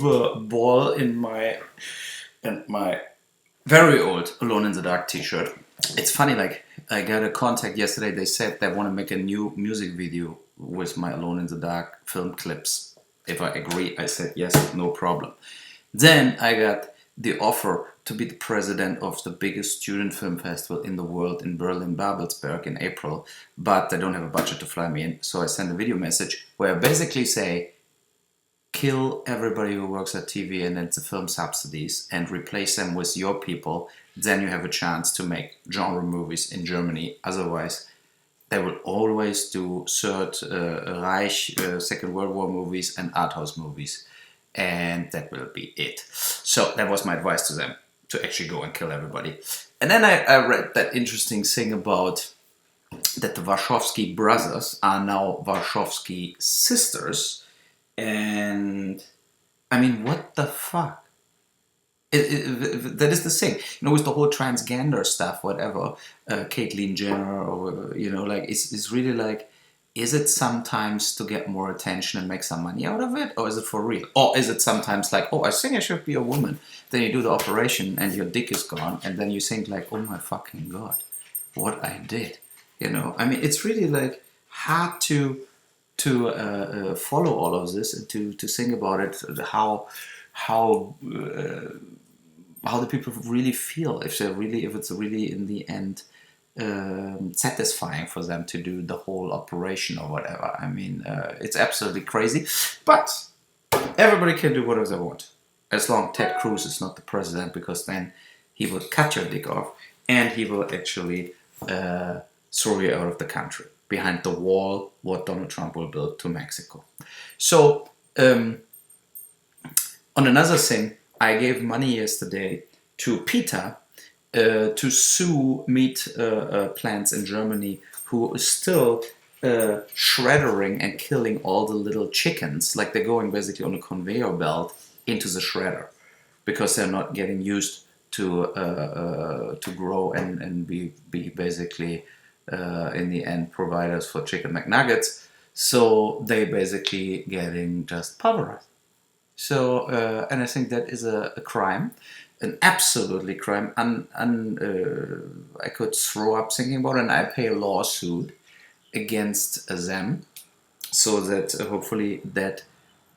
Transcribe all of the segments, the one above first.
Uwe Boll in my very old Alone in the Dark t-shirt. It's funny, like, I got a contact yesterday. They said they want to make a new music video with my Alone in the Dark film clips. If I agree, I said yes, no problem. Then I got the offer to be the president of the biggest student film festival in the world in Berlin, Babelsberg, in April, but they don't have a budget to fly me in. So I sent a video message where I basically say, kill everybody who works at TV and it's the film subsidies and replace them with your people. Then you have a chance to make genre movies in Germany. Otherwise, they will always do Third Reich, Second World War movies and art house movies. And that will be it. So that was my advice to them, to actually go and kill everybody. And then I read that interesting thing about that the Wachowski brothers are now Wachowski sisters. And I mean, what the fuck? That is the thing, you know, with the whole transgender stuff, whatever, Caitlyn Jenner, or, you know, like, it's really like, is it sometimes to get more attention and make some money out of it? Or is it for real? Or is it sometimes like, oh, I think I should be a woman. Then you do the operation and your dick is gone. And then you think like, oh my fucking God, what I did. You know, I mean, it's really like hard to follow all of this and to think about it, how the people really feel, if it's really in the end satisfying for them to do the whole operation or whatever. I mean, it's absolutely crazy, but everybody can do whatever they want, as long Ted Cruz is not the president, because then he will cut your dick off and he will actually throw you out of the country behind the wall what Donald Trump will build to Mexico. So on another thing, I gave money yesterday to PETA to sue meat plants in Germany who are still shreddering and killing all the little chickens, like they're going basically on a conveyor belt into the shredder because they're not getting used to grow and be basically in the end providers for chicken McNuggets. So they basically getting just pulverized. So, and I think that is a crime, an absolutely crime. I could throw up thinking about it, and I pay a lawsuit against them so that hopefully that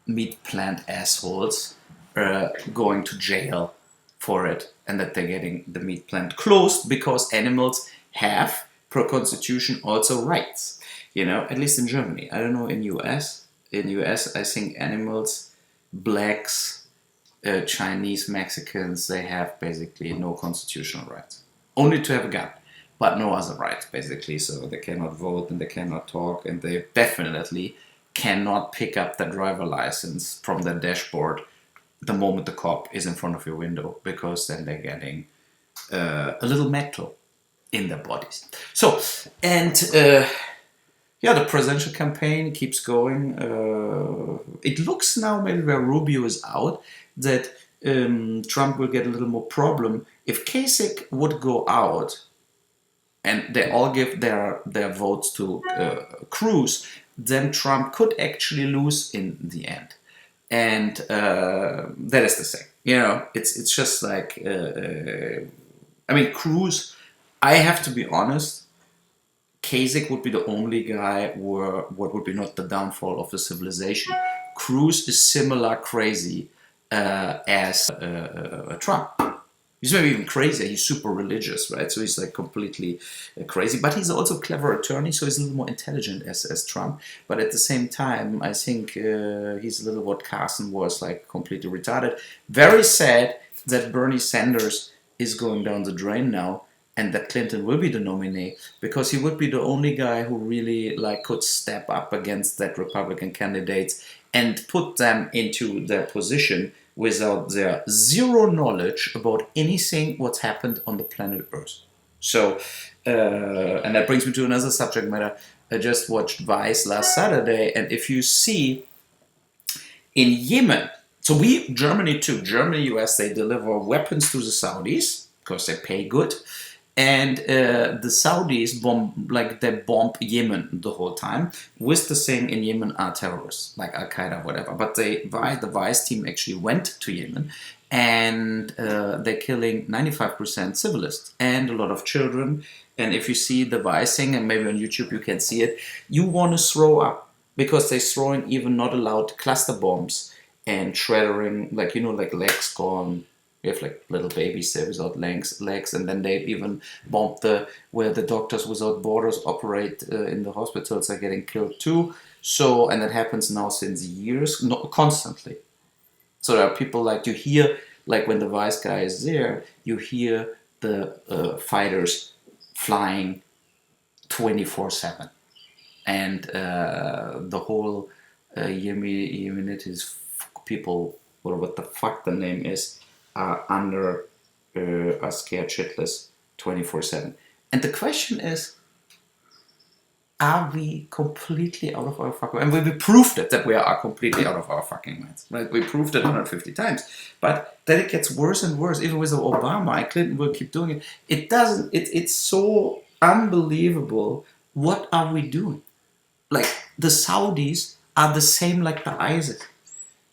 meat plant assholes are going to jail for it and that they're getting the meat plant closed, because animals have, per constitution, also rights. You know, at least in Germany. I don't know in US. In US, I think animals, blacks, Chinese, Mexicans, they have basically no constitutional rights. Only to have a gun, but no other rights, basically. So they cannot vote and they cannot talk, and they definitely cannot pick up the driver license from the dashboard the moment the cop is in front of your window, because then they're getting a little metal in their bodies. So, and the presidential campaign keeps going. It looks now, maybe where Rubio is out, that Trump will get a little more problem. If Kasich would go out and they all give their votes to Cruz, then Trump could actually lose in the end. And that is the thing. You know, it's just like, I mean, Cruz, I have to be honest, Kasich would be the only guy where what would be not the downfall of the civilization. Cruz is similar crazy as Trump. He's maybe even crazier. He's super religious, right? So he's like completely crazy. But he's also a clever attorney, so he's a little more intelligent as Trump. But at the same time, I think he's a little what Carson was, like completely retarded. Very sad that Bernie Sanders is going down the drain now, and that Clinton will be the nominee, because he would be the only guy who really like could step up against that Republican candidates and put them into their position without their zero knowledge about anything what's happened on the planet Earth. So, and that brings me to another subject matter. I just watched Vice last Saturday, and if you see in Yemen, so Germany, US, they deliver weapons to the Saudis because they pay good. And the Saudis bomb Yemen the whole time, with the saying in Yemen are terrorists, like Al Qaeda, whatever. But the Vice team actually went to Yemen, and they're killing 95% civilists and a lot of children. And if you see the Vice thing, and maybe on YouTube you can see it, you want to throw up, because they're throwing even not allowed cluster bombs and shredding, like, like legs gone. We have like little babies there without legs, and then they even bombed where the Doctors Without Borders operate in the hospitals are getting killed too. So, and that happens now since years, constantly. So there are people, like, you hear, like when the Vice guy is there, you hear the fighters flying 24/7, and the whole Yemenites people, or what the fuck the name is, are scared shitless 24/7. And the question is, are we completely out of our fucking minds? And we proved it, that we are completely out of our fucking minds. Right? We proved it 150 times. But then it gets worse and worse. Even with Obama, and Clinton will keep doing it. It doesn't. It's so unbelievable. What are we doing? Like, the Saudis are the same like the ISIS.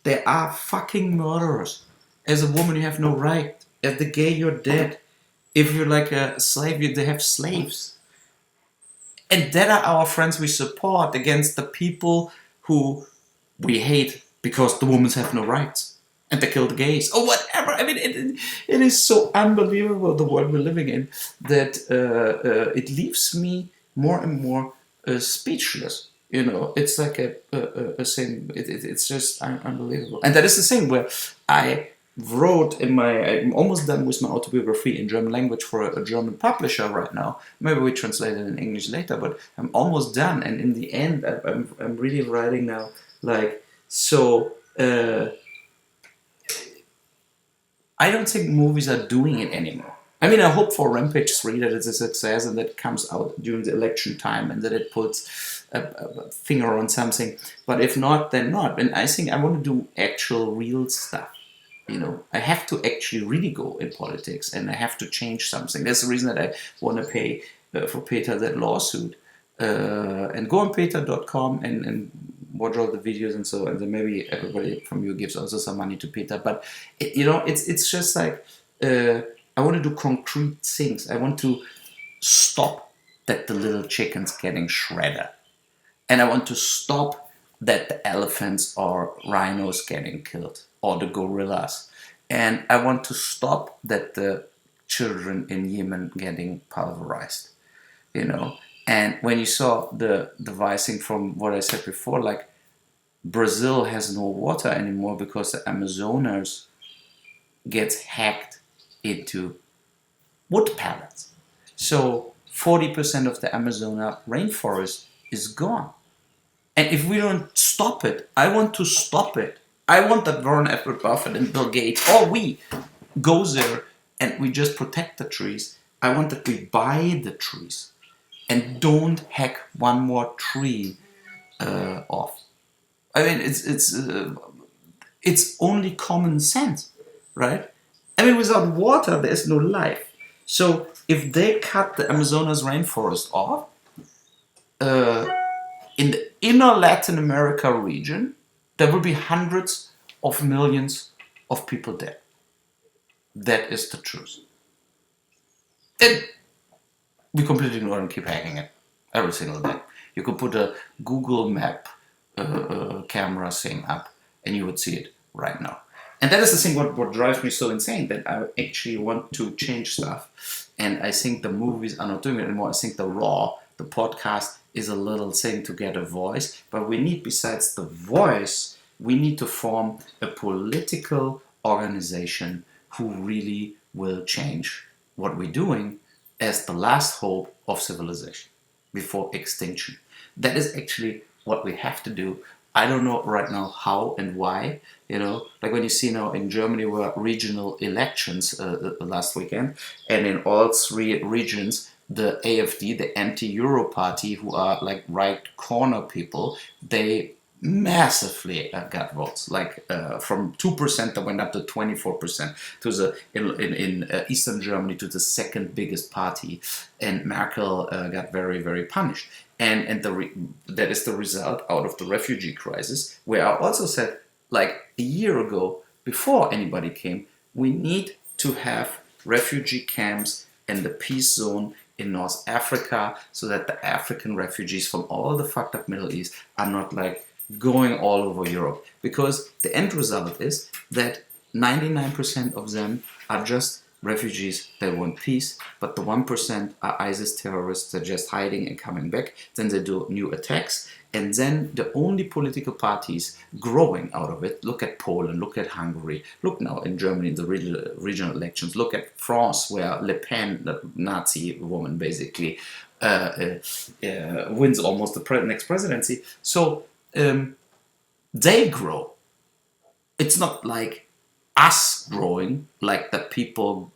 They are fucking murderers. As a woman, you have no right. As the gay, you're dead. If you're like a slave, they have slaves. And that are our friends we support against the people who we hate because the women have no rights. And they kill the gays. Or whatever. I mean, it is so unbelievable, the world we're living in, that it leaves me more and more speechless. It's like a thing. It's just unbelievable. And that is the thing where I wrote I'm almost done with my autobiography in German language for a German publisher right now. Maybe we translate it in English later, but I'm almost done. And in the end, I'm really writing now, like, so I don't think movies are doing it anymore. I mean, I hope for Rampage 3 that it's a success and that it comes out during the election time and that it puts a finger on something. But if not, then not. And I think I want to do actual real stuff. I have to actually really go in politics, and I have to change something. That's the reason that I want to pay for PETA that lawsuit. And go on PETA.com and watch all the videos and so, and then maybe everybody from you gives also some money to PETA. But it's just like, I want to do concrete things. I want to stop that the little chicken's getting shredded, and I want to stop that the elephants or rhinos getting killed, or the gorillas. And I want to stop that the children in Yemen getting pulverized, And when you saw the devising from what I said before, like, Brazil has no water anymore because the Amazonas gets hacked into wood pellets. So 40% of the Amazonas rainforest is gone. And if we don't stop it, I want to stop it. I want that Warren Buffett and Bill Gates, or we, go there and we just protect the trees. I want that we buy the trees and don't hack one more tree off. I mean, it's only common sense, right? I mean, without water, there's no life. So if they cut the Amazonas rainforest off, in the inner Latin America region, there will be hundreds of millions of people dead. That is the truth. And we completely ignore and keep hacking it every single day. You could put a Google Map camera thing up and you would see it right now. And that is the thing what drives me so insane, that I actually want to change stuff. And I think the movies are not doing it anymore. I think the podcast is a little thing to get a voice. But we need, besides the voice, we need to form a political organization who really will change what we're doing as the last hope of civilization before extinction. That is actually what we have to do. I don't know right now how and why, like when you see now in Germany were regional elections last weekend, and in all three regions, the AfD, the anti-Euro party, who are like right corner people, they massively got votes, like from 2% that went up to 24% to the in Eastern Germany, to the second biggest party, and Merkel got very punished, and that is the result out of the refugee crisis, where I also said, like a year ago, before anybody came, we need to have refugee camps in the peace zone in North Africa, so that the African refugees from all the fucked up Middle East are not like going all over Europe, because the end result is that 99% of them are just refugees that want peace, but the 1% are ISIS terrorists that are just hiding and coming back. Then they do new attacks, and then the only political parties growing out of it, look at Poland, look at Hungary, look now in Germany in the regional elections, look at France, where Le Pen, the Nazi woman, basically wins almost the next presidency. So they grow. It's not like us growing, like the people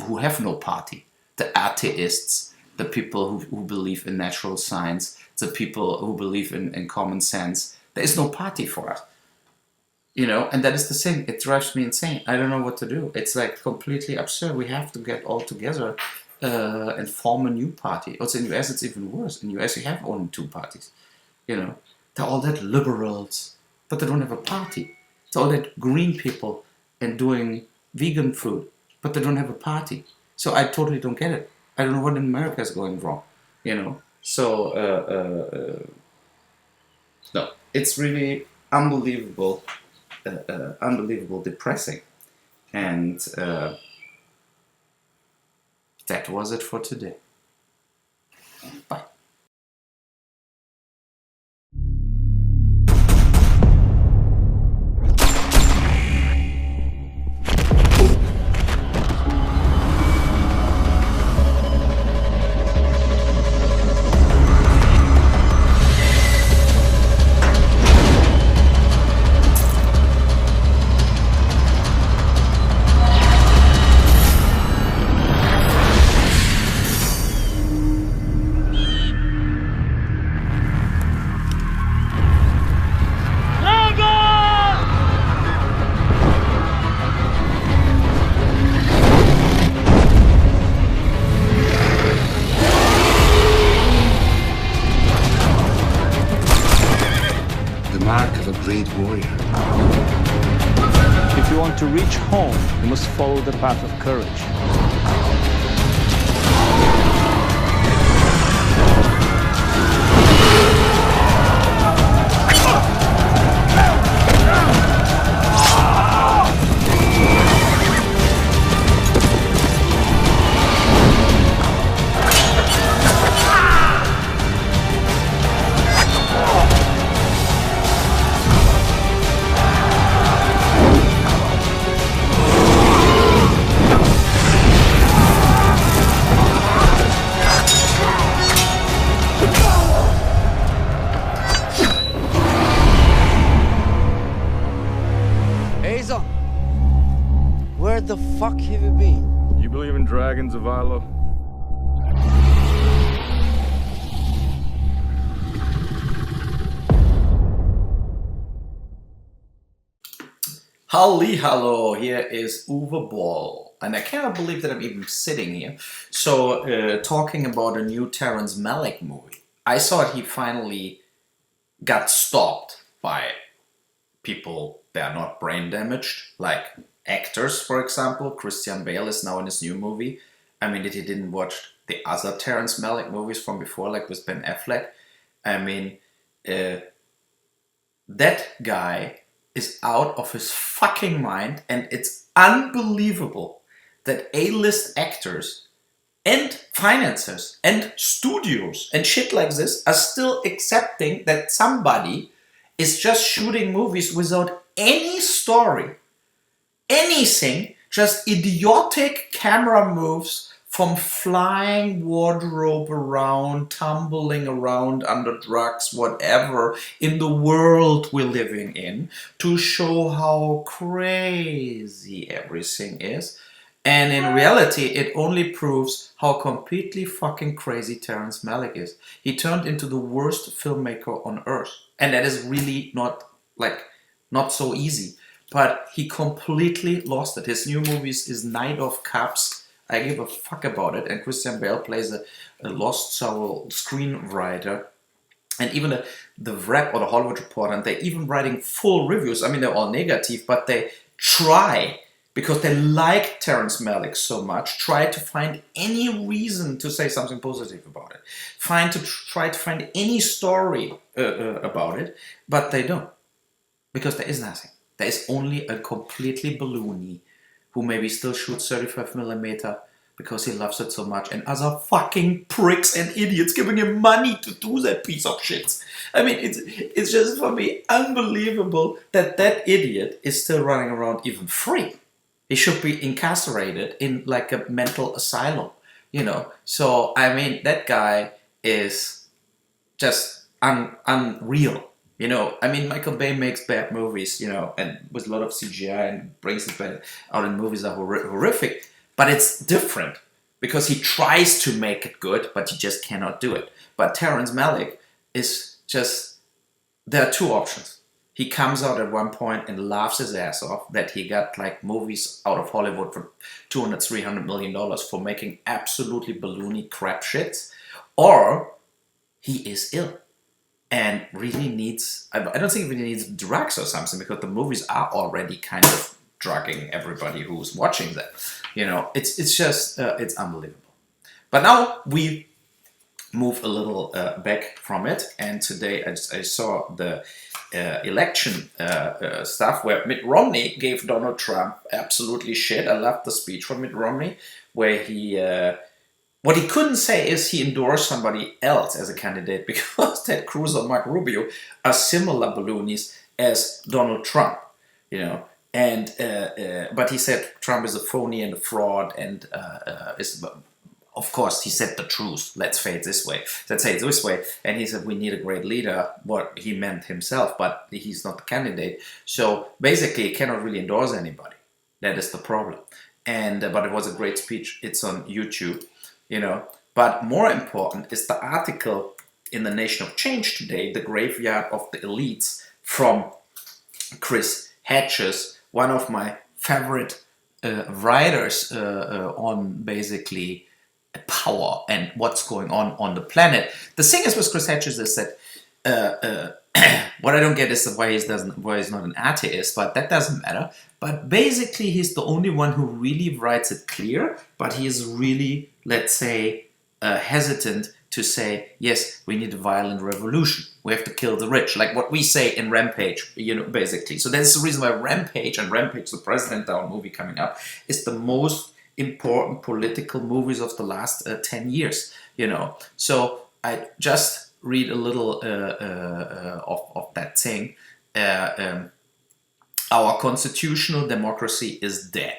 who have no party, the atheists, the people who believe in natural science, the people who believe in common sense. There is no party for us, you know, and that is the thing. It drives me insane. I don't know what to do. It's like completely absurd. We have to get all together and form a new party. Also in US it's even worse. In US you have only two parties, you know. They're all that liberals, but they don't have a party. It's all that green people and doing vegan food, but they don't have a party. So I totally don't get it. I don't know what in America is going wrong, you know. So no, it's really unbelievable, unbelievable depressing. And that was it for today. Bye. If you want to reach home, you must follow the path of courage. Where the fuck have you been? You believe in dragons, Avilo? Hallo, here is Uwe Boll, and I cannot believe that I'm even sitting here. So, talking about a new Terrence Malick movie. I thought he finally got stopped by people that are not brain damaged, like actors, for example. Christian Bale is now in his new movie. I mean, that he didn't watch the other Terrence Malick movies from before, like with Ben Affleck. I mean, that guy is out of his fucking mind, and it's unbelievable that A-list actors and financiers and studios and shit like this are still accepting that somebody is just shooting movies without any story, anything, just idiotic camera moves from flying wardrobe around, tumbling around under drugs, whatever, in the world we're living in, to show how crazy everything is. And in reality, it only proves how completely fucking crazy Terrence Malick is. He turned into the worst filmmaker on earth. And that is really not so easy. But he completely lost it. His new movies is Night of Cups. I give a fuck about it. And Christian Bale plays a lost soul screenwriter. And even the Wrap or the Hollywood Reporter, and they're even writing full reviews. I mean, they're all negative, but they try, because they like Terrence Malick so much, try to find any reason to say something positive about it. Try to find any story about it, but they don't. Because there is nothing. There is only a completely balloony who maybe still shoots 35mm because he loves it so much, and other fucking pricks and idiots giving him money to do that piece of shit. I mean, it's just for me unbelievable that that idiot is still running around even free. He should be incarcerated in like a mental asylum, you know. So, I mean, that guy is just unreal. You know, I mean, Michael Bay makes bad movies, you know, and with a lot of CGI and brings it back out in movies that are horrific. But it's different because he tries to make it good, but he just cannot do it. But Terrence Malick is just, there are two options. He comes out at one point and laughs his ass off that he got like movies out of Hollywood for $200-300 million for making absolutely balloony crap shits. Or he is ill. And really needs, I don't think he needs drugs or something, because the movies are already kind of drugging everybody who's watching them. You know, it's just, it's unbelievable. But now we move a little back from it. And today I saw the election stuff where Mitt Romney gave Donald Trump absolutely shit. I loved the speech from Mitt Romney where he... what he couldn't say is he endorsed somebody else as a candidate, because Ted Cruz or Mark Rubio are similar balloonies as Donald Trump, you know. And but he said Trump is a phony and a fraud, and of course he said the truth. Let's say it this way. And he said we need a great leader. What he meant himself, but he's not the candidate. So basically, he cannot really endorse anybody. That is the problem. And but it was a great speech. It's on YouTube. You know, but more important is the article in the Nation of Change today, The Graveyard of the Elites, from Chris Hedges, one of my favorite writers on basically power and what's going on the planet. The thing is with Chris Hedges is that what I don't get is why he's not an atheist, but that doesn't matter. But basically, he's the only one who really writes it clear, but he is really, let's say, hesitant to say, yes, we need a violent revolution. We have to kill the rich, like what we say in Rampage, you know, basically. So that's the reason why Rampage, the President Down movie coming up, is the most important political movies of the last 10 years, you know. So I just read a little of that thing. Our constitutional democracy is dead.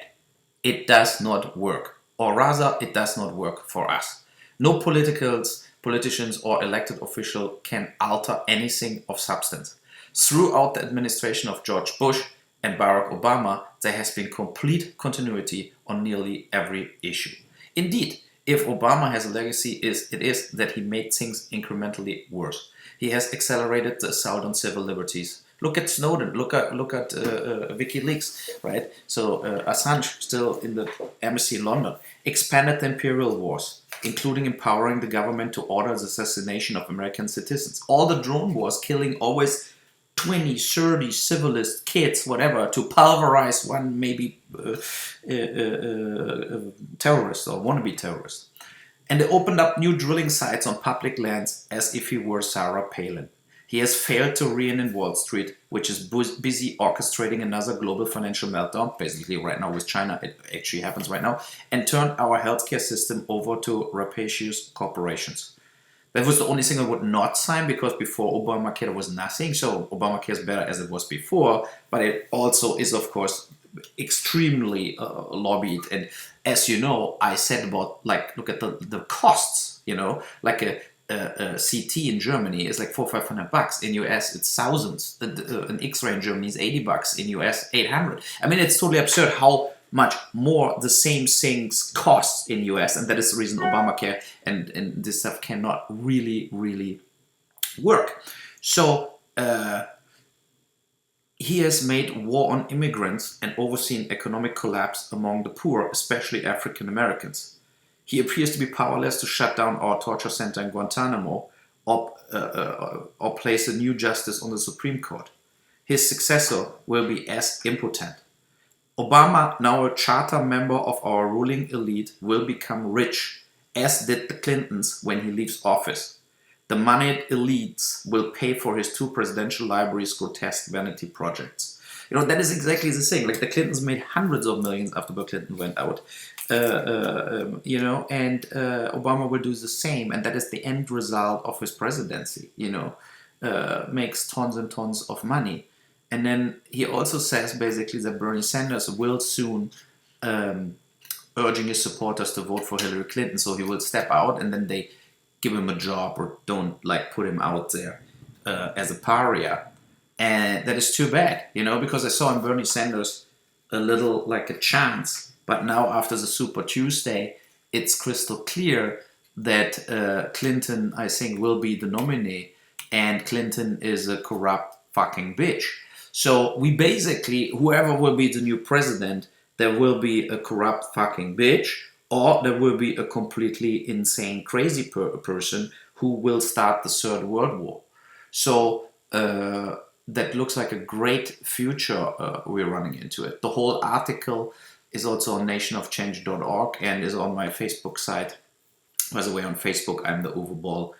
It does not work. Or rather, it does not work for us. No politicians or elected official can alter anything of substance. Throughout the administration of George Bush and Barack Obama, there has been complete continuity on nearly every issue. Indeed, if Obama has a legacy, it is that he made things incrementally worse. He has accelerated the assault on civil liberties. Look at Snowden. Look at WikiLeaks, right? So Assange still in the embassy in London. Expanded the imperial wars, including empowering the government to order the assassination of American citizens. All the drone wars, killing always 20, 30 civilist kids, whatever, to pulverize one maybe terrorist or wannabe terrorist. And they opened up new drilling sites on public lands as if he were Sarah Palin. He has failed to rein in Wall Street, which is busy orchestrating another global financial meltdown, basically right now with China, it actually happens right now, and turned our healthcare system over to rapacious corporations. That was the only thing I would not sign, because before Obamacare there was nothing, so Obamacare is better as it was before, but it also is, of course, extremely lobbied. And as you know, I said about, like, look at the costs, you know, like a CT in Germany is like $400-500. In US, it's thousands. An X-ray in Germany is $80. In US, $800. I mean, it's totally absurd how much more the same things cost in US, and that is the reason Obamacare and this stuff cannot really work. So he has made war on immigrants and overseen economic collapse among the poor, especially African Americans. He appears to be powerless to shut down our torture center in Guantanamo or place a new justice on the Supreme Court. His successor will be as impotent. Obama, now a charter member of our ruling elite, will become rich, as did the Clintons when he leaves office. The moneyed elites will pay for his 2 presidential libraries' grotesque vanity projects. You know, that is exactly the thing. Like, the Clintons made hundreds of millions after Bill Clinton went out. You know, and Obama will do the same, and that is the end result of his presidency, you know, makes tons and tons of money. And then he also says basically that Bernie Sanders will soon urging his supporters to vote for Hillary Clinton, so he will step out and then they give him a job or don't like put him out there as a pariah. And that is too bad, you know, because I saw in Bernie Sanders a little like a chance. But now after the Super Tuesday, it's crystal clear that Clinton, I think, will be the nominee. And Clinton is a corrupt fucking bitch. So we basically, whoever will be the new president, there will be a corrupt fucking bitch, or there will be a completely insane, crazy person who will start the Third World War. So that looks like a great future we're running into it. The whole article is also on nationofchange.org and is on my Facebook site. By the way, on Facebook, I'm the Uwe Boll.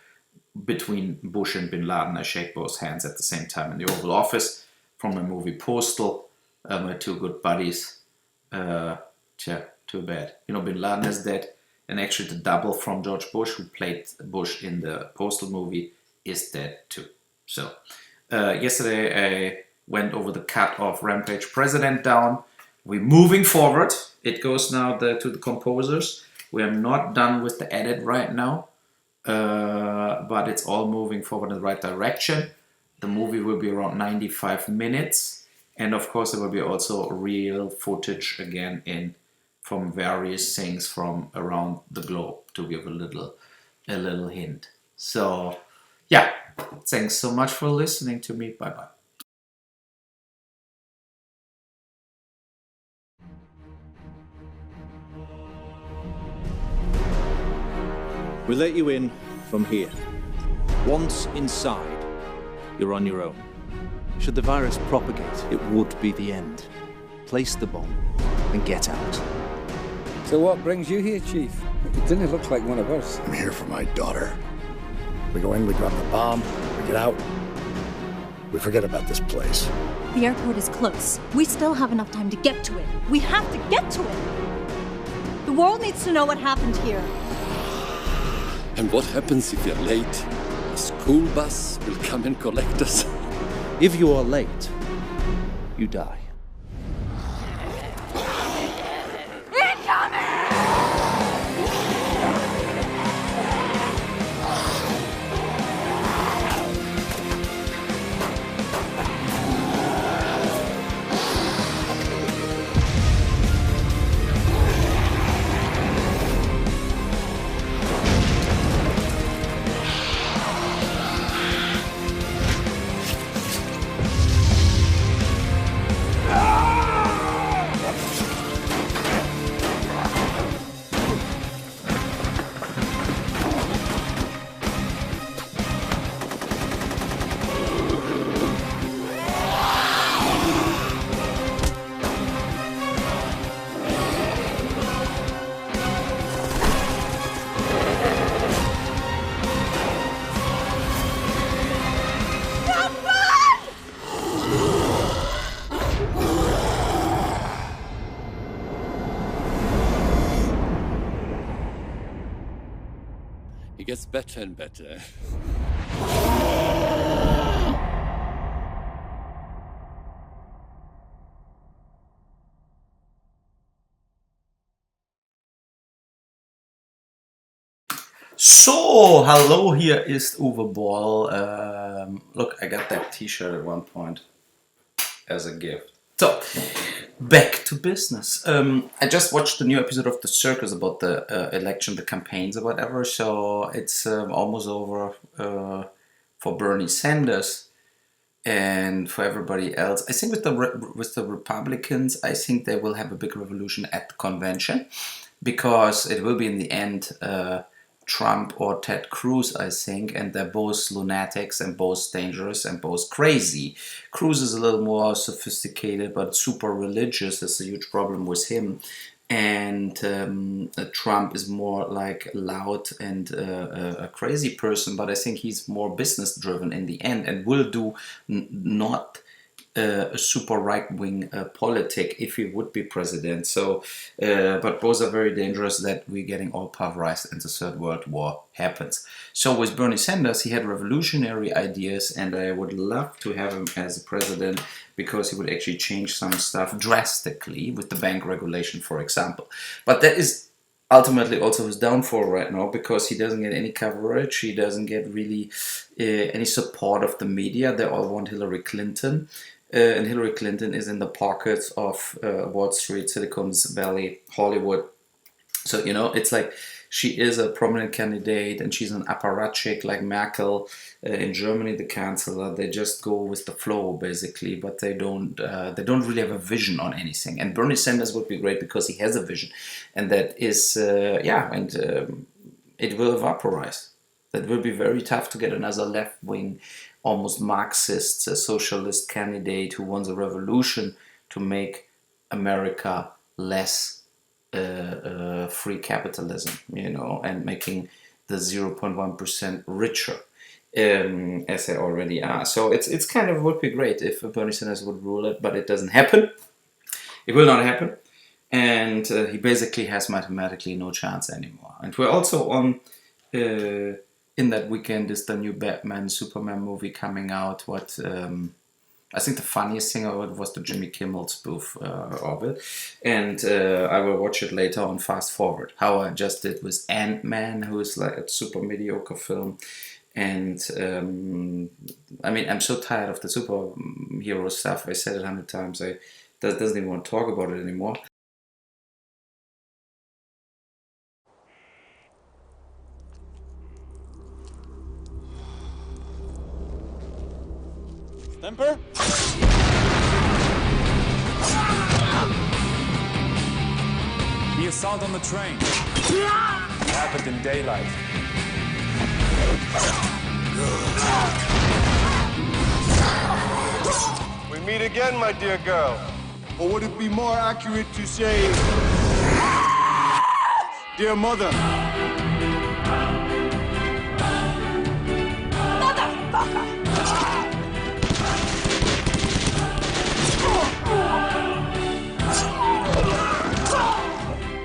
Between Bush and Bin Laden, I shake both hands at the same time in the Oval Office. From my movie Postal, my 2 good buddies. Too bad. You know, Bin Laden is dead, and actually the double from George Bush, who played Bush in the Postal movie, is dead too. So, yesterday I went over the cut of Rampage President down. We're moving forward. It goes now to the composers. We are not done with the edit right now, but it's all moving forward in the right direction. The movie will be around 95 minutes. And of course, there will be also real footage again from various things from around the globe to give a little hint. So, yeah, thanks so much for listening to me. Bye-bye. We let you in from here. Once inside, you're on your own. Should the virus propagate, it would be the end. Place the bomb and get out. So what brings you here, Chief? It didn't look like one of us. I'm here for my daughter. We go in, we drop the bomb, we get out. We forget about this place. The airport is close. We still have enough time to get to it. We have to get to it. The world needs to know what happened here. And what happens if you're late? A school bus will come and collect us. If you are late, you die. It gets better and better. So, hello, here is Uwe Boll. Look, I got that t-shirt at one point as a gift. So, Back to business. I just watched the new episode of The Circus about the election, the campaigns or whatever. So it's almost over for Bernie Sanders and for everybody else. I think with the Republicans, I think they will have a big revolution at the convention, because it will be in the end Trump or Ted Cruz, I think, and they're both lunatics and both dangerous and both crazy. Cruz is a little more sophisticated but super religious. That's a huge problem with him. And Trump is more like loud and a crazy person, but I think he's more business driven in the end and will do not a super right-wing politic if he would be president. So, but both are very dangerous, that we're getting all pulverized and the Third World War happens. So with Bernie Sanders, he had revolutionary ideas, and I would love to have him as a president, because he would actually change some stuff drastically with the bank regulation, for example. But that is ultimately also his downfall right now, because he doesn't get any coverage, he doesn't get really any support of the media. They all want Hillary Clinton. And Hillary Clinton is in the pockets of Wall Street, Silicon Valley, Hollywood. So, you know, it's like she is a prominent candidate, and she's an apparatchik like Merkel in Germany, the chancellor. They just go with the flow, basically, but they don't really have a vision on anything. And Bernie Sanders would be great, because he has a vision, and that is, it will vaporize. That will be very tough to get another left-wing, almost Marxist, socialist candidate who wants a revolution to make America less free capitalism, you know, and making the 0.1% richer, as they already are. So it's kind of would be great if Bernie Sanders would rule it, but it doesn't happen. It will not happen, and he basically has mathematically no chance anymore. And we're also on. In that weekend is the new Batman Superman movie coming out. What I think the funniest thing of it was the Jimmy Kimmel spoof of it, and I will watch it later on Fast Forward, how I just did with Ant-Man, who is like a super mediocre film. And I mean, I'm so tired of the superhero stuff. I said it 100 times. I doesn't even want to talk about it anymore. Temper? The assault on the train happened in daylight. We meet again, my dear girl. Or would it be more accurate to say, dear mother?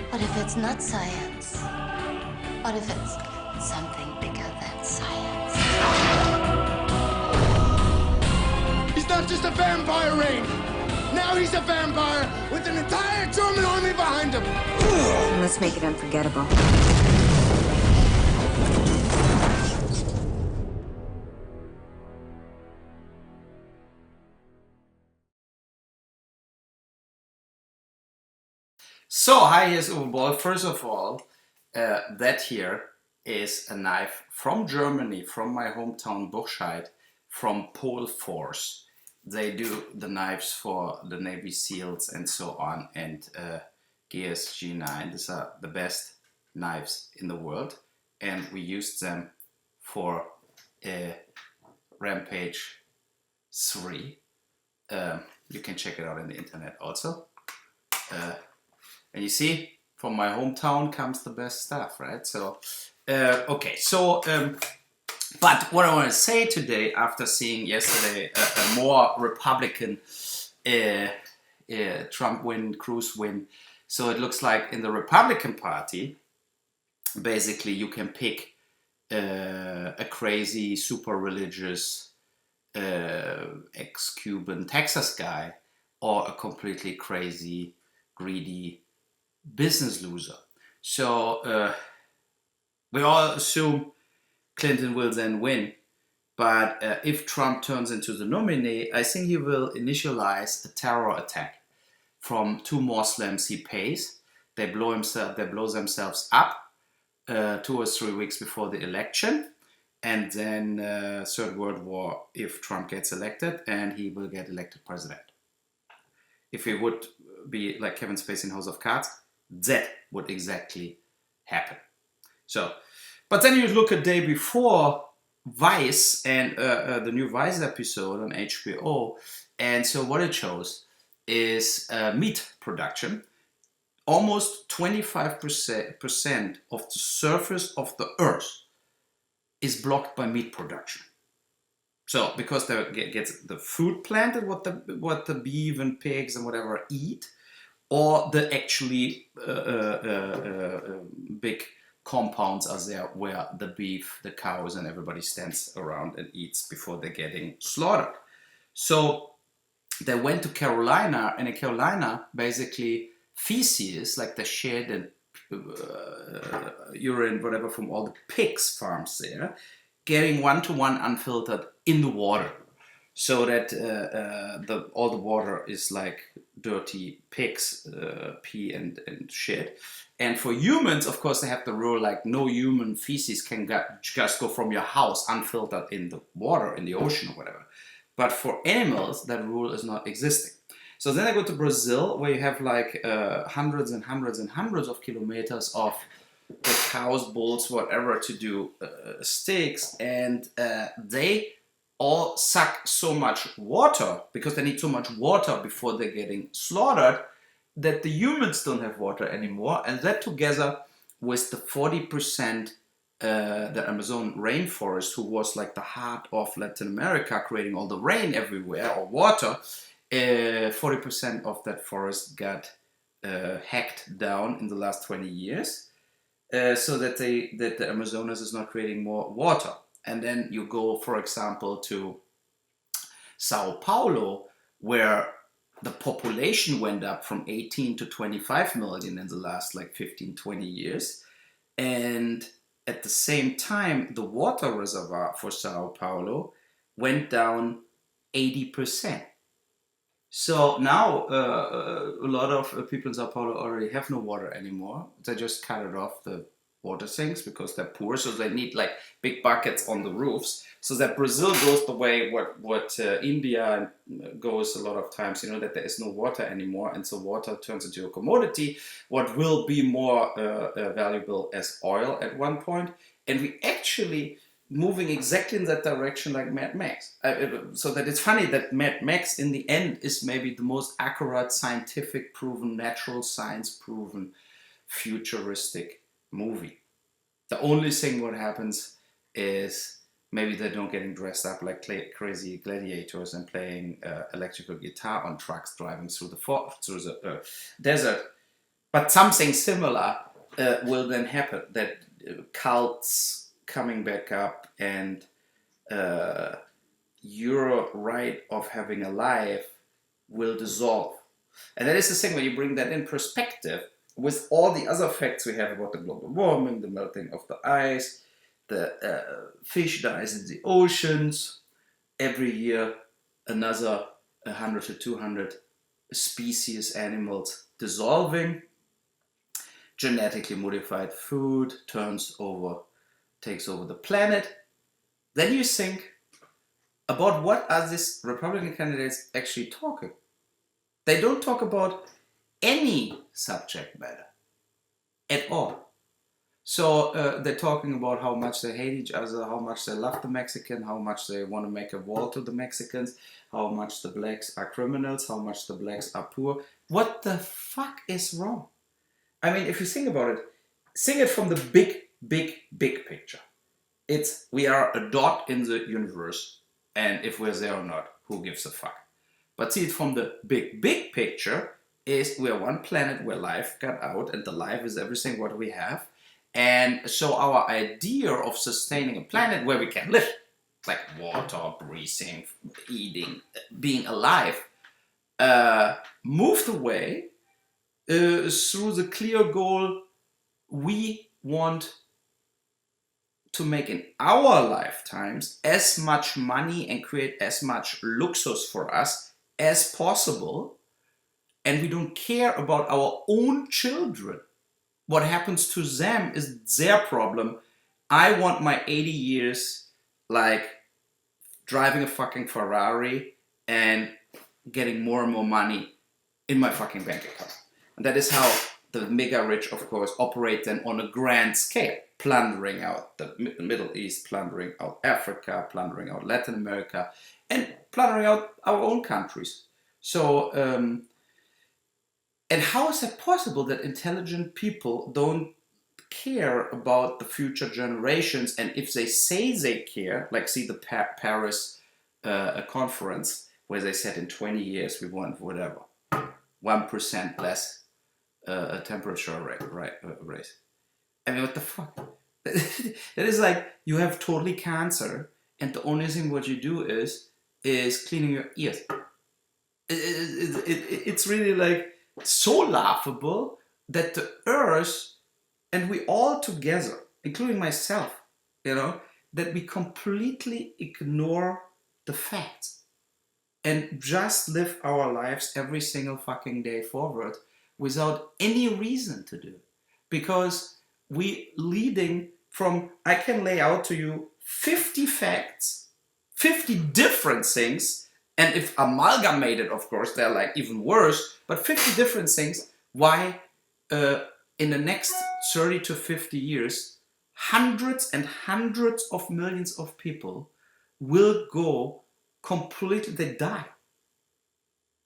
What if it's not science? What if it's something bigger than science? He's not just a vampire, Rain. Now he's a vampire with an entire German army behind him. Let's make it unforgettable. So, hi, here's Uwe Boll. First of all, that here is a knife from Germany, from my hometown Burscheid, from Pole Force. They do the knives for the Navy SEALs and so on, and GSG9. These are the best knives in the world, and we used them for Rampage 3. You can check it out on the internet also. And you see, from my hometown comes the best stuff, right? So, okay, so, but what I want to say today, after seeing yesterday a more Republican Trump win, Cruz win, so it looks like in the Republican Party, basically you can pick a crazy, super religious ex-Cuban Texas guy, or a completely crazy, greedy business loser. So we all assume Clinton will then win, but if Trump turns into the nominee, I think he will initialize a terror attack from 2 Muslims he pays. They blow themselves up 2 or 3 weeks before the election. And then Third World War if Trump gets elected, and he will get elected president. If he would be like Kevin Spacey in House of Cards, that would exactly happen. So, but then you look a day before Vice and the new Vice episode on HBO, and so what it shows is meat production. Almost 25% of the surface of the Earth is blocked by meat production. So because there gets the food planted, what the beef and pigs and whatever eat, or the actually big compounds are there where the beef, the cows, and everybody stands around and eats before they're getting slaughtered. So they went to Carolina, and in Carolina, basically feces, like the shed and urine, whatever, from all the pigs farms there, getting 1-to-1 unfiltered in the water, so that all the water is like dirty pigs pee and shit. And for humans, of course, they have the rule like no human feces can just go from your house unfiltered in the water, in the ocean or whatever. But for animals, that rule is not existing. So then I go to Brazil, where you have like hundreds and hundreds and hundreds of kilometers of the cows, bulls, whatever, to do steaks, and they all suck so much water, because they need so much water before they're getting slaughtered, that the humans don't have water anymore. And that, together with the 40% the Amazon rainforest, who was like the heart of Latin America, creating all the rain everywhere, or water, 40% of that forest got hacked down in the last 20 years, so that the Amazonas is not creating more water. And then you go, for example, to Sao Paulo, where the population went up from 18 to 25 million in the last like 15-20 years, and at the same time the water reservoir for Sao Paulo went down 80%. So now a lot of people in Sao Paulo already have no water anymore. They just cut it off, the water sinks, because they're poor, so they need like big buckets on the roofs. So that Brazil goes the way what India goes a lot of times, that there is no water anymore, and so water turns into a commodity, what will be more valuable as oil at one point. And we actually moving exactly in that direction like Mad Max. So that it's funny that Mad Max in the end is maybe the most accurate, scientific proven, natural science proven, futuristic movie. The only thing what happens is maybe they don't getting dressed up like crazy gladiators and playing electrical guitar on trucks driving through the desert. But something similar will then happen, that cults coming back up, and your right of having a life will dissolve. And that is the thing, when you bring that in perspective with all the other facts we have about the global warming, the melting of the ice, the fish dies in the oceans, every year another 100 to 200 species, animals dissolving, genetically modified food takes over the planet. Then you think about what are these Republican candidates actually talking. They don't talk about any subject matter at all. So they're talking about how much they hate each other, how much they love the Mexican, how much they want to make a wall to the Mexicans, how much the blacks are criminals, how much the blacks are poor. What the fuck is wrong? I mean, if you think about it, think it from the big picture. We are a dot in the universe, and if we're there or not, who gives a fuck? But see it from the big picture, is we're one planet where life got out, and the life is everything what we have. And so our idea of sustaining a planet where we can live, like water, breathing, eating, being alive, moved away through the clear goal we want to make in our lifetimes as much money and create as much luxury for us as possible, and we don't care about our own children. What happens to them is their problem. I want my 80 years like driving a fucking Ferrari and getting more and more money in my fucking bank account. And that is how the mega rich, of course, operate then on a grand scale, plundering out the Middle East, plundering out Africa, plundering out Latin America, and plundering out our own countries. So, and how is it possible that intelligent people don't care about the future generations? And if they say they care, like see the Paris conference, where they said in 20 years we want whatever, 1% less a temperature raise. I mean, what the fuck? That is like you have totally cancer, and the only thing what you do is cleaning your ears. It's really like so laughable that the earth, and we all together, including myself, you know, that we completely ignore the facts and just live our lives every single fucking day forward without any reason to do it. Because we leading from, I can lay out to you 50 facts, 50 different things, and if amalgamated, of course, they're like even worse, but 50 different things why in the next 30 to 50 years, hundreds and hundreds of millions of people will go completely, they die.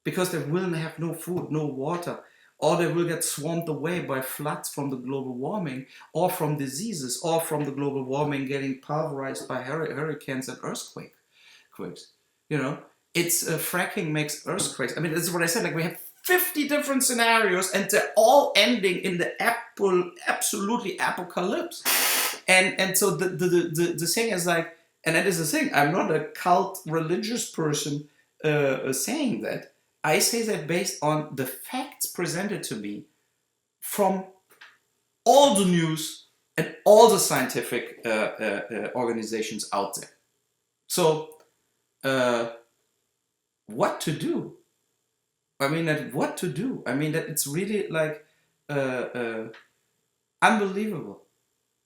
Because they will have no food, no water, or they will get swamped away by floods from the global warming, or from diseases, or from the global warming getting pulverized by hurricanes and earthquakes. You know, it's fracking makes earthquakes. I mean, this is what I said, like we have 50 different scenarios and they're all ending in the absolutely apocalypse. And so the thing is like, and that is the thing, I'm not a cult religious person saying that. I say that based on the facts presented to me from all the news and all the scientific organizations out there. So, what to do? I mean, what to do? I mean, that it's really like unbelievable.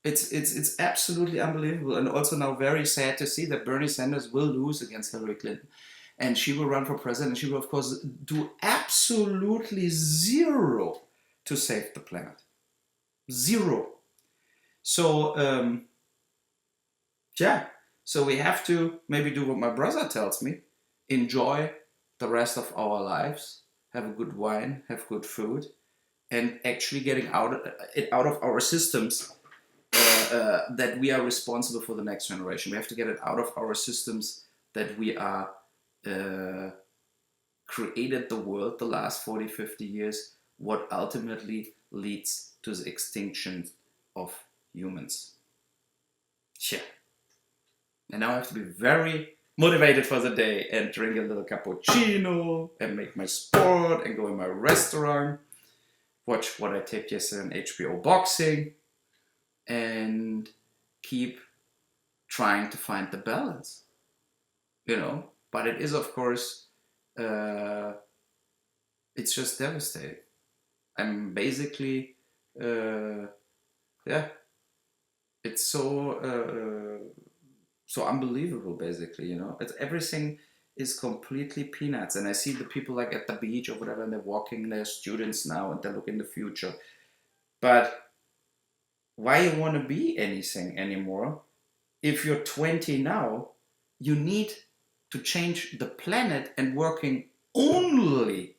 It's absolutely unbelievable, and also now very sad to see that Bernie Sanders will lose against Hillary Clinton. And she will run for president, and she will, of course, do absolutely zero to save the planet. Zero. So, yeah. So we have to maybe do what my brother tells me. Enjoy the rest of our lives. Have a good wine, have good food, and actually getting out of our systems that we are responsible for the next generation. We have to get it out of our systems that we are created the world the last 40, 50 years, what ultimately leads to the extinction of humans. Yeah. And now I have to be very motivated for the day and drink a little cappuccino and make my sport and go in my restaurant, watch what I taped yesterday on HBO boxing, and keep trying to find the balance, you know. But it is, of course, it's just devastating. I'm basically, yeah, it's so unbelievable, basically, you know. It's everything is completely peanuts. And I see the people like at the beach or whatever, and they're walking, they're students now, and they look in the future. But why you want to be anything anymore? If you're 20 now, you need to change the planet and working only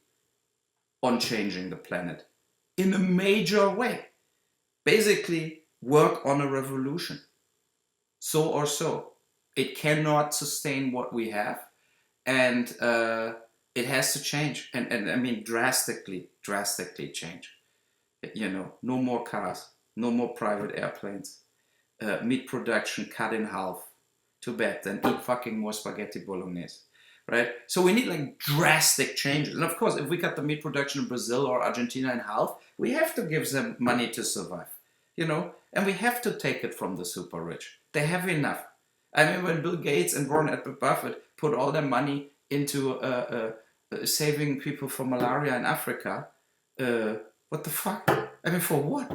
on changing the planet in a major way. Basically, work on a revolution. So or so. It cannot sustain what we have, and it has to change. And I mean, drastically change. You know, no more cars, no more private airplanes, meat production cut in half. Too bad, then eat fucking more spaghetti bolognese, right? So we need like drastic changes. And of course, if we cut the meat production in Brazil or Argentina in half, we have to give them money to survive, you know? And we have to take it from the super rich. They have enough. I mean, when Bill Gates and Warren Buffett put all their money into saving people from malaria in Africa. What the fuck? I mean, for what?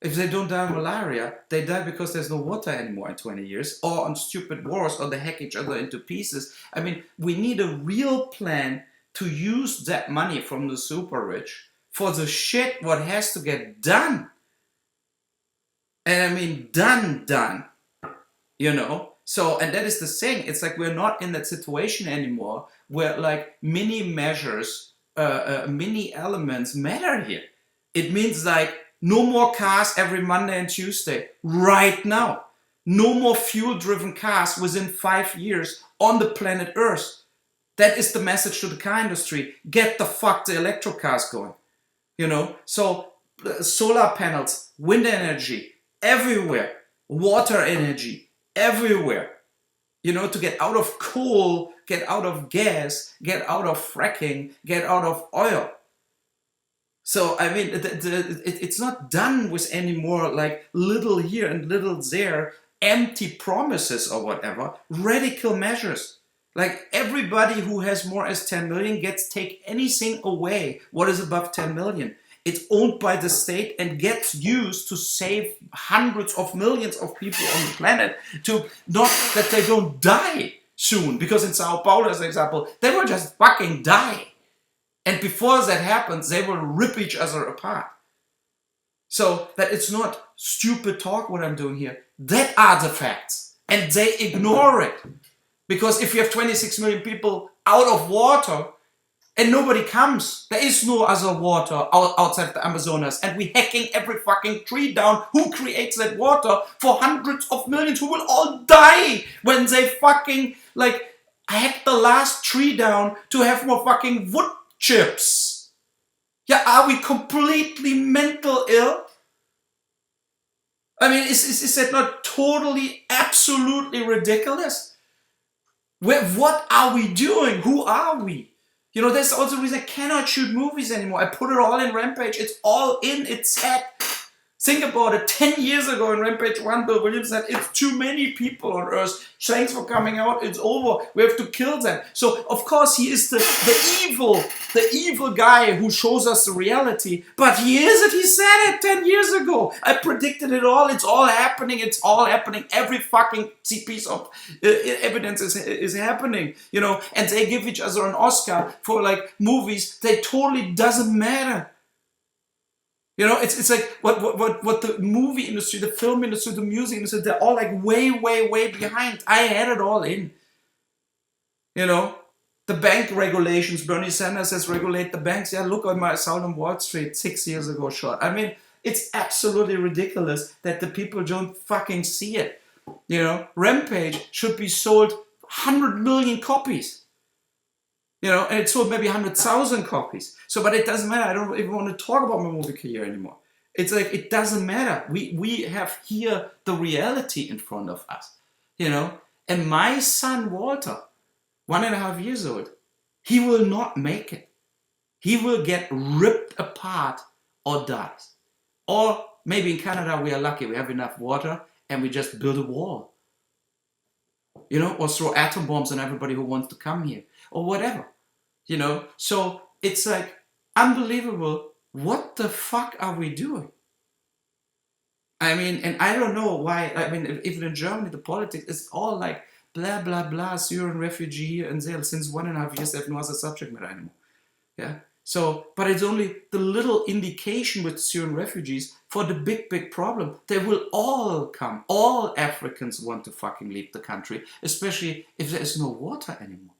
If they don't die of malaria, they die because there's no water anymore in 20 years, or on stupid wars, or they hack each other into pieces. I mean, we need a real plan to use that money from the super rich for the shit what has to get done. And I mean, done. You know? So, and that is the thing. It's like we're not in that situation anymore where like mini measures, mini elements matter here. It means like no more cars every Monday and Tuesday right now. No more fuel-driven cars within 5 years on the planet Earth. That is the message to the car industry. Get the fuck the electric cars going. You know? So solar panels, wind energy, everywhere. Water energy, everywhere. You know, to get out of coal, get out of gas, get out of fracking, get out of oil. So, I mean, it's not done with any more like little here and little there, empty promises or whatever, radical measures. Like everybody who has more as 10 million take anything away what is above 10 million. It's owned by the state and gets used to save hundreds of millions of people on the planet to not that they don't die soon. Because in Sao Paulo, as an example, they will just fucking die. And before that happens, they will rip each other apart. So that it's not stupid talk what I'm doing here. That are the facts. And they ignore it. Because if you have 26 million people out of water and nobody comes, there is no other water outside the Amazonas. And we're hacking every fucking tree down. Who creates that water for hundreds of millions who will all die when they fucking like hack the last tree down to have more fucking wood chips? Yeah, are we completely mental ill? I mean, is that not totally, absolutely ridiculous? What are we doing? Who are we? You know, that's also the reason I cannot shoot movies anymore. I put it all in Rampage. It's all in. It's set. Think about it. 10 years ago in Rampage 1, Bill Williams said, it's too many people on Earth. Thanks for coming out. It's over. We have to kill them. So, of course, he is the evil guy who shows us the reality. But he is it. He said it 10 years ago. I predicted it all. It's all happening. It's all happening. Every fucking piece of evidence is happening. You know, and they give each other an Oscar for, like, movies that totally doesn't matter. You know, it's like what the movie industry, the film industry, the music industry, they're all like way behind. I had it all in. You know, the bank regulations, Bernie Sanders has regulated the banks. Yeah, look at my Assault on Wall Street 6 years ago shot. I mean, it's absolutely ridiculous that the people don't fucking see it. You know, Rampage should be sold 100 million copies. You know, and it sold maybe 100,000 copies. So, but it doesn't matter. I don't even want to talk about my movie career anymore. It's like, it doesn't matter. We have here the reality in front of us, you know. And my son, Walter, 1.5 years old, he will not make it. He will get ripped apart or dies. Or maybe in Canada, we are lucky. We have enough water and we just build a wall. You know, or throw atom bombs on everybody who wants to come here. Or whatever, you know. So it's like unbelievable. What the fuck are we doing? I mean, and I don't know why. I mean, even in Germany, the politics is all like blah blah blah, Syrian refugee here and there. Since 1.5 years, they have no other subject matter anymore. Yeah. So, but it's only the little indication with Syrian refugees for the big problem. They will all come. All Africans want to fucking leave the country, especially if there is no water anymore.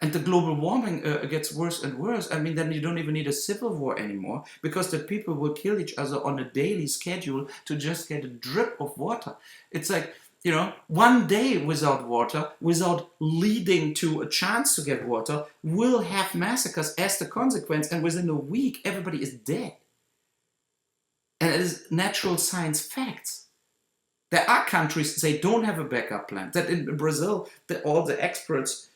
And the global warming gets worse and worse. I mean, then you don't even need a civil war anymore because the people will kill each other on a daily schedule to just get a drip of water. It's like, you know, one day without water, without leading to a chance to get water, will have massacres as the consequence. And within a week, everybody is dead. And it is natural science facts. There are countries, they don't have a backup plan. That in Brazil, all the experts...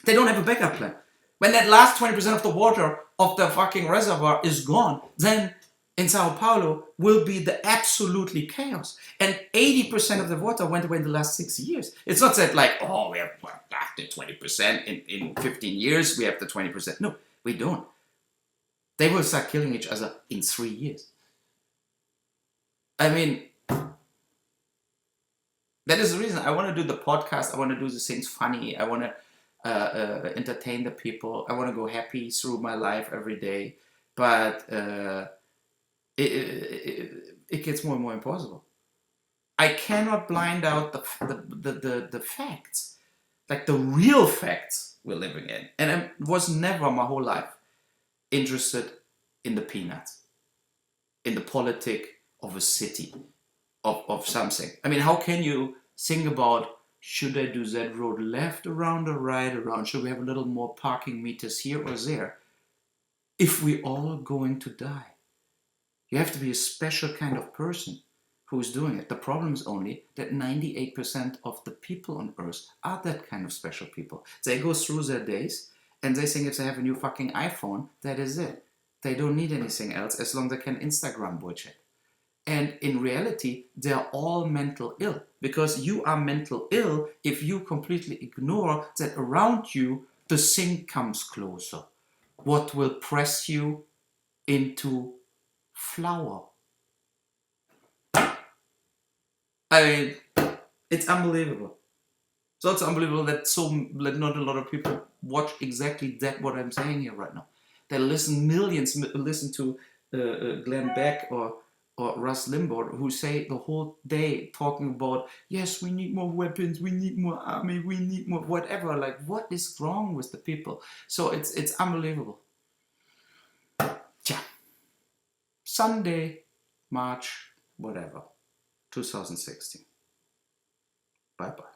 they don't have a backup plan. When that last 20% of the water of the fucking reservoir is gone, then in Sao Paulo will be the absolutely chaos. And 80% of the water went away in the last 6 years. It's not that like, oh, we have the 20% in 15 years, we have the 20%. No, we don't. They will start killing each other in 3 years. I mean, that is the reason I want to do the podcast. I want to do the things funny. I want to entertain the people. I want to go happy through my life every day. But it gets more and more impossible. I cannot blind out the facts, like the real facts we're living in. And I was never my whole life interested in the peanuts, in the politic of a city, of something. I mean, how can you think about, should I do that road left around or right around? Should we have a little more parking meters here or there? If we all going to die. You have to be a special kind of person who's doing it. The problem is only that 98% of the people on Earth are that kind of special people. They go through their days and they think if they have a new fucking iPhone, that is it. They don't need anything else as long as they can Instagram bullshit. And in reality, they're all mental ill, because you are mental ill if you completely ignore that around you the thing comes closer. What will press you into flower? I mean, it's unbelievable. So it's unbelievable that not a lot of people watch exactly that what I'm saying here right now. They millions listen to Glenn Beck or Russ Limbaugh, who say the whole day talking about, yes, we need more weapons, we need more army, we need more whatever. Like, what is wrong with the people? So it's unbelievable. Tja. Sunday, March, whatever, 2016. Bye-bye.